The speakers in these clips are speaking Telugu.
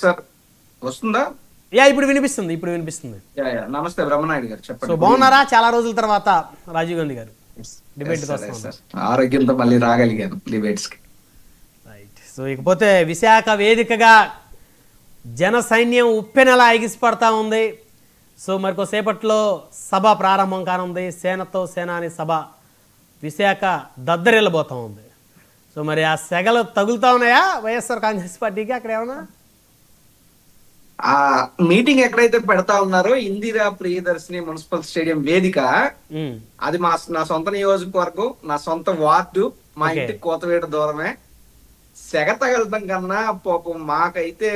సార్ వస్తుందా? ఇప్పుడు వినిపిస్తుంది, ఇప్పుడు వినిపిస్తుంది. నమస్తే బ్రహ్మనాయుడు గారు, చెప్పండి. సో బాగున్నారా? చాలా రోజుల తర్వాత రాజీవ్ గాంధీ గారు డిబేట్ కోసం ఆరోగ్యంతో మళ్ళీ రాగలిగాను డిబేట్స్ కి. రైట్. సో ఇకపోతే విశాఖ వేదికగా జన సైన్యం ఉప్పెనలా ఎగిసిపడతా ఉంది. సో మరికొసేపట్లో సభ ప్రారంభం కానుంది. సేనతో సేనాని సభ విశాఖ దద్దరిల్లబోతా ఉంది. సో మరి ఆ సెగలు తగులుతా ఉన్నాయా వైఎస్ఆర్ కాంగ్రెస్ పార్టీకి? అక్కడ ఏమన్నా ఆ మీటింగ్ ఎక్కడైతే పెడతా ఉన్నారో ఇందిరా ప్రియదర్శిని మున్సిపల్ స్టేడియం వేదిక, అది నా సొంత నియోజకవర్గం, నా సొంత వార్డు, మా ఇంటికి కోతవేట దూరమే. సెగ తగలటం కన్నా పాపం మాకైతే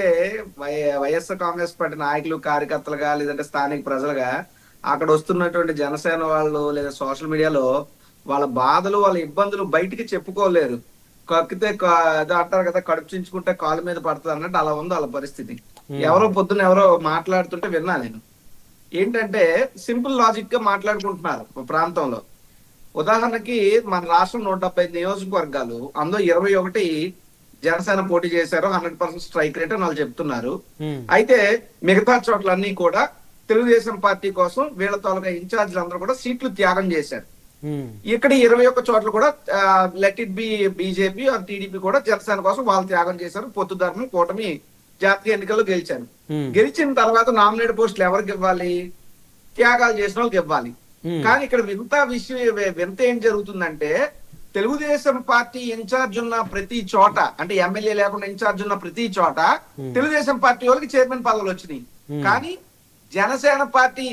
వైఎస్ఆర్ కాంగ్రెస్ పార్టీ నాయకులు, కార్యకర్తలుగా, లేదంటే స్థానిక ప్రజలుగా అక్కడ వస్తున్నటువంటి జనసేన వాళ్ళు లేదా సోషల్ మీడియాలో వాళ్ళ బాధలు, వాళ్ళ ఇబ్బందులు బయటికి చెప్పుకోలేరు. కక్కితే అంటారు కదా, కడుపు చించుకుంటే కాలు మీద పడుతుంది అన్నట్టు అలా ఉంది వాళ్ళ పరిస్థితి. ఎవరో పొద్దున ఎవరో మాట్లాడుతుంటే విన్నా నేను. ఏంటంటే సింపుల్ లాజిక్ గా మాట్లాడుకుంటున్నారు ప్రాంతంలో. ఉదాహరణకి మన రాష్ట్రం 175 నియోజకవర్గాలు, అందులో 21 జనసేన పోటీ చేశారు. 100% స్ట్రైక్ రేట్ అని వాళ్ళు చెప్తున్నారు. అయితే మిగతా చోట్లన్నీ కూడా తెలుగుదేశం పార్టీ కోసం వీళ్ళ తాలూకా ఇన్ఛార్జీలు అందరూ కూడా సీట్లు త్యాగం చేశారు. ఇక్కడ 21 చోట్ల కూడా let it be BJP or TDP కూడా జనసేన కోసం వాళ్ళు త్యాగం చేశారు. పొత్తుదారుని కూటమి జాతీయ ఎన్నికల్లో గెలిచారు. గెలిచిన తర్వాత నామినేట్ పోస్టులు ఎవరికి ఇవ్వాలి? త్యాగాలు చేసిన వాళ్ళకి ఇవ్వాలి. కానీ ఇక్కడ వింత ఏం జరుగుతుందంటే, తెలుగుదేశం పార్టీ ఇన్ఛార్జ్ ఉన్న ప్రతి చోట, అంటే ఎమ్మెల్యే లేకుండా ఇన్ఛార్జ్ ఉన్న ప్రతి చోట తెలుగుదేశం పార్టీ వాళ్ళకి చైర్మన్ పదవులు వచ్చినాయి. కానీ జనసేన పార్టీ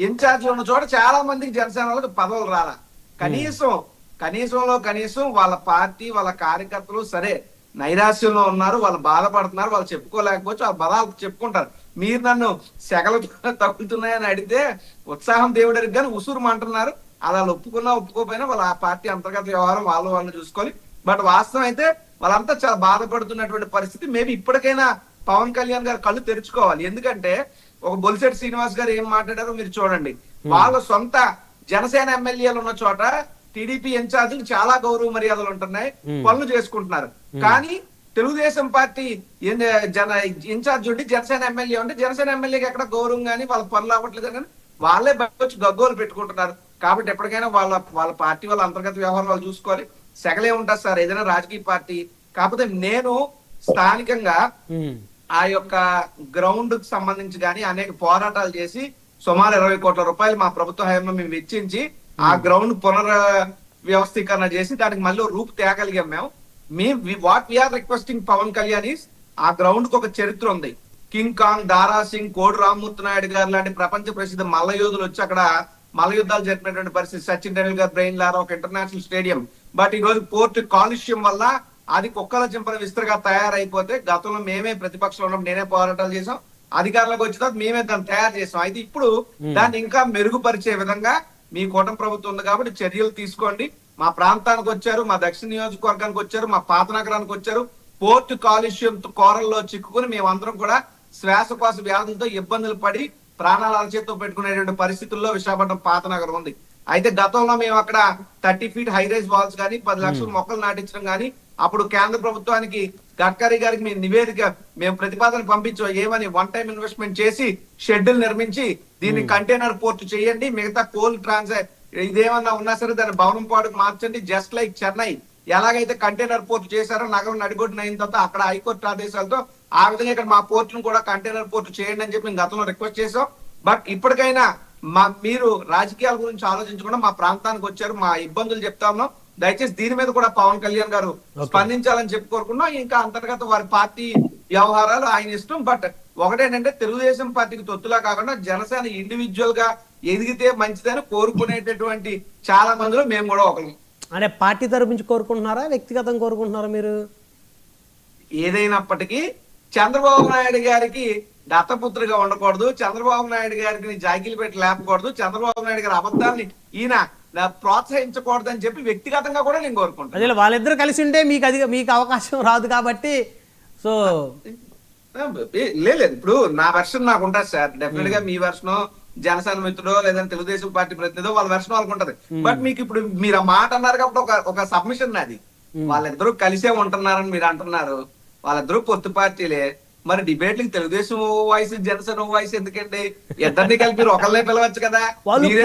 ఇన్ఛార్జ్ ఉన్న చోట చాలా మందికి జనసేన వాళ్ళకి పదవులు రాలా. కనీసం వాళ్ళ పార్టీ, వాళ్ళ కార్యకర్తలు సరే నైరాశ్యంలో ఉన్నారు, వాళ్ళు బాధపడుతున్నారు, వాళ్ళు చెప్పుకోలేకపోవచ్చు, ఆ బలాలు చెప్పుకుంటారు. మీరు నన్ను సెగలు తగ్గుతున్నాయని అడిగితే ఉత్సాహం దేవుడికి కానీ ఉసురు అంటున్నారు. అలా ఒప్పుకున్నా ఒప్పుకోపోయినా వాళ్ళ ఆ పార్టీ అంతర్గత వ్యవహారం వాళ్ళని చూసుకోవాలి. బట్ వాస్తవం అయితే వాళ్ళంతా చాలా బాధపడుతున్నటువంటి పరిస్థితి. మేబీ ఇప్పటికైనా పవన్ కళ్యాణ్ గారు కళ్ళు తెరుచుకోవాలి. ఎందుకంటే ఒక బొలిశెట్టి శ్రీనివాస్ గారు ఏం మాట్లాడారో మీరు చూడండి. వాళ్ళ సొంత జనసేన ఎమ్మెల్యేలు ఉన్న చోట టీడీపీ ఇన్ఛార్జీలు చాలా గౌరవ మర్యాదలు ఉంటున్నాయి, పనులు చేసుకుంటున్నారు. కానీ తెలుగుదేశం పార్టీ ఇన్ఛార్జ్ ఉండి జనసేన ఎమ్మెల్యే ఉంటే జనసేన ఎమ్మెల్యేకి ఎక్కడ గౌరవం కానీ వాళ్ళ పనులు అవ్వట్లేదు కానీ వాళ్ళే బయట వచ్చి గగ్గోలు పెట్టుకుంటున్నారు. కాబట్టి ఎప్పటికైనా వాళ్ళ పార్టీ వాళ్ళ అంతర్గత వ్యవహారం వాళ్ళు చూసుకోవాలి. సెగలే ఉంటారు సార్ ఏదైనా రాజకీయ పార్టీ. కాకపోతే నేను స్థానికంగా ఆ యొక్క గ్రౌండ్ కి సంబంధించి కానీ అనేక పోరాటాలు చేసి సుమారు 20 కోట్ల రూపాయలు మా ప్రభుత్వ హయాంలో మేము వెచ్చించి ఆ గ్రౌండ్ వ్యవస్థీకరణ చేసి దానికి మళ్ళీ రూపు తేగలిగాం. What we are requesting Pawan Kalyan is, ఆ గ్రౌండ్ కు ఒక చరిత్ర ఉంది. కింగ్ కాంగ్, దారా సింగ్, కోడి రామ్మూర్తి నాయుడు గారు లాంటి ప్రపంచ ప్రసిద్ధ మల్ల యోధులు వచ్చి అక్కడ మల్ల యుద్ధాలు జరిపినటువంటి పరిస్థితి. సచిన్ టెండూల్కర్ బ్రెయిన్ లారా ఒక ఇంటర్నేషనల్ స్టేడియం. బట్ ఈ రోజు పోర్టు కాలుష్యం వల్ల అది కుక్కల చింపల విస్తరగా తయారైపోతే, గతంలో మేమే ప్రతిపక్షంలో ఉన్నప్పుడు నేనే పోరాటాలు చేసాం, అధికారంలోకి వచ్చిన తర్వాత మేమే దాన్ని తయారు చేసాం. అయితే ఇప్పుడు దాన్ని ఇంకా మెరుగుపరిచే విధంగా మీ కూటమి ప్రభుత్వం ఉంది కాబట్టి చర్యలు తీసుకోండి. మా ప్రాంతానికి వచ్చారు, మా దక్షిణ నియోజకవర్గానికి వచ్చారు, మా పాత నగరానికి వచ్చారు. పోర్టు కాలుష్యం కోరల్లో చిక్కుకుని మేమందరం కూడా శ్వాసకోశ వ్యాధులతో ఇబ్బందులు పడి ప్రాణాల అరచేతితో పెట్టుకునేటువంటి పరిస్థితుల్లో విశాఖపట్నం పాత నగరం ఉంది. అయితే గతంలో మేము అక్కడ 30 feet హై రైజ్ వాల్స్ కానీ 10 లక్షల మొక్కలు నాటించడం కానీ, అప్పుడు కేంద్ర ప్రభుత్వానికి గడ్కరీ గారికి మేము నివేదిక, మేము ప్రతిపాదన పంపించాం. ఏమని? 1 time ఇన్వెస్ట్మెంట్ చేసి షెడ్యూల్ నిర్మించి దీన్ని కంటైనర్ పోర్ట్ చేయండి, మిగతా కోల్ ఇదేమన్నా ఉన్నా సరే దాన్ని భవనం పాడుకు మార్చండి. జస్ట్ లైక్ చెన్నై ఎలాగైతే కంటైనర్ పోర్ట్ చేశారో నగరం నడిగొడ్డున అయిన తర్వాత అక్కడ హైకోర్టు ఆదేశాలతో ఆ విధంగా ఇక్కడ మా పోర్టును కూడా కంటైనర్ పోర్ట్ చేయండి అని చెప్పి మేము గతంలో రిక్వెస్ట్ చేసాం. బట్ ఇప్పటికైనా మీరు రాజకీయాల గురించి ఆలోచించకుండా మా ప్రాంతానికి వచ్చారు, మా ఇబ్బందులు చెప్తా ఉన్నాం. దయచేసి దీని మీద కూడా పవన్ కళ్యాణ్ గారు స్పందించాలని చెప్పి కోరుకున్నాం. ఇంకా అంతర్గత వారి పార్టీ వ్యవహారాలు ఆయన ఇష్టం. బట్ ఒకటేంటంటే తెలుగుదేశం పార్టీకి తొత్తులా కాకుండా జనసేన ఇండివిజువల్ గా ఎదిగితే మంచిదని కోరుకునేటటువంటి చాలా మందిలో మేము కూడా ఒకరు. అంటే పార్టీ తరపు నుంచి కోరుకుంటున్నారా, వ్యక్తిగతంగా కోరుకుంటున్నారా మీరు? ఏదైనప్పటికీ చంద్రబాబు నాయుడు గారికి దత్తపుత్రిగా ఉండకూడదు, చంద్రబాబు నాయుడు గారికి జాకీలు పెట్టి లేపకూడదు, చంద్రబాబు నాయుడు గారి అబద్ధాన్ని ఈయన ప్రోత్సహించకూడదు అని చెప్పి వ్యక్తిగతంగా కూడా నేను కోరుకుంటాను. వాళ్ళిద్దరు కలిసి ఉంటే మీకు అవకాశం రాదు కాబట్టి. సో లేదు, ఇప్పుడు నా వెర్షన్ నాకు ఉంటుంది సార్. డెఫినెట్ గా మీ వెర్షన్, జనసేన మిత్రుడో లేదంటే తెలుగుదేశం పార్టీ ప్రతినిధో వాళ్ళ వెర్షన్ వాళ్ళకు ఉంటది. బట్ మీకు ఇప్పుడు మీరు ఆ మాట అన్నారు కాబట్టి ఒక సబ్మిషన్ నాది. వాళ్ళిద్దరూ కలిసే ఉంటున్నారని మీరు అంటున్నారు. వాళ్ళిద్దరూ పొత్తు పార్టీలే. మరి డిబేట్లకి తెలుగుదేశం వాయిస్ జనసేన వాయిస్ ఎందుకండి? ఇద్దరిని కలిపి మీరు ఒకళ్ళనే పిలవచ్చు కదా. వాళ్ళు మీరే